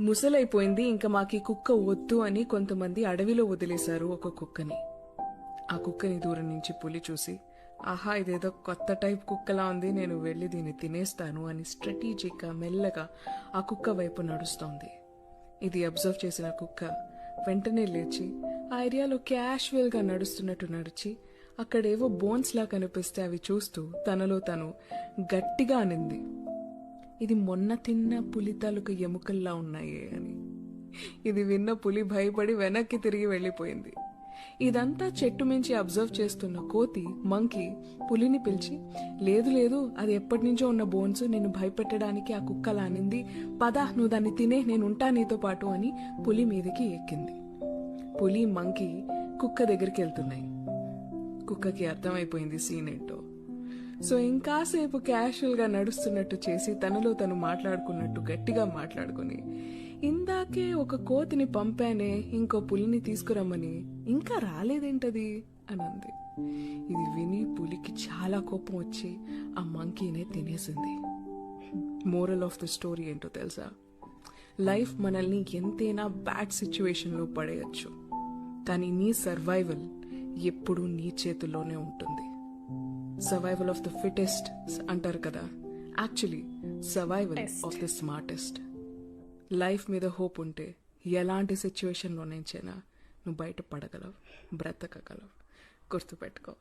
ముసలైపోయింది, ఇంకా మాకి కుక్క వద్దు అని కొంతమంది అడవిలో వదిలేశారు ఒక కుక్కని. ఆ కుక్కని దూరం నుంచి పులి చూసి, ఆహా ఇదేదో కొత్త టైప్ కుక్కలా ఉంది, నేను వెళ్ళి దీన్ని తినేస్తాను అని స్ట్రాటజిక్గా మెల్లగా ఆ కుక్క వైపు నడుస్తోంది. ఇది అబ్జర్వ్ చేసిన కుక్క వెంటనే లేచి ఆ ఏరియాలో క్యాషువల్గా నడుస్తున్నట్టు నడిచి అక్కడేవో బోన్స్ లా కనిపిస్తే అవి చూస్తూ తనలో తను గట్టిగా అనింది, ఇది మొన్న తిన్న పులి తాలూకు ఎముకల్లా ఉన్నాయే అని. ఇది విన్న పులి భయపడి వెనక్కి తిరిగి వెళ్ళిపోయింది. ఇదంతా చెట్టు మించి అబ్జర్వ్ చేస్తున్న కోతి మంకీ పులిని పిలిచి, లేదు లేదు, అది ఎప్పటి నుంచో ఉన్న బోన్స్, నిన్ను భయపెట్టడానికి ఆ కుక్కలా అనింది, పద నువ్వు దాన్ని తినే, నేను ఉంటా నీతో పాటు అని పులి మీదకి ఎక్కింది. పులి మంకీ కుక్క దగ్గరికి వెళ్తున్నాయి. కుక్కకి అర్థమైపోయింది సీన్ ఏంటో. సో ఇంకాసేపు క్యాషువల్ గా నడుస్తున్నట్టు చేసి తనలో తను మాట్లాడుకున్నట్టు గట్టిగా మాట్లాడుకుని, ఇందాకే ఒక కోతిని పంపానే ఇంకో పులిని తీసుకురమ్మని, ఇంకా రాలేదేంటది అని అంది. ఇది విని పులికి చాలా కోపం వచ్చి ఆ మంకీనే తినేసింది. మోరల్ ఆఫ్ ద స్టోరీ ఏంటో తెలుసా? లైఫ్ మనల్ని ఎంతైనా బ్యాడ్ సిచ్యువేషన్ లో పడేయచ్చు, కానీ నీ సర్వైవల్ ఎప్పుడూ నీ చేతుల్లోనే ఉంటుంది. సర్వైవల్ ఆఫ్ ద ఫిటెస్ట్ అంటారు కదా, actually survival of the smartest. Life మీద హోప్ ఉంటే ఎలాంటి సిచ్యువేషన్లో నుంచైనా నువ్వు బయటపడగలవు, బ్రతకగలవు. గుర్తుపెట్టుకో.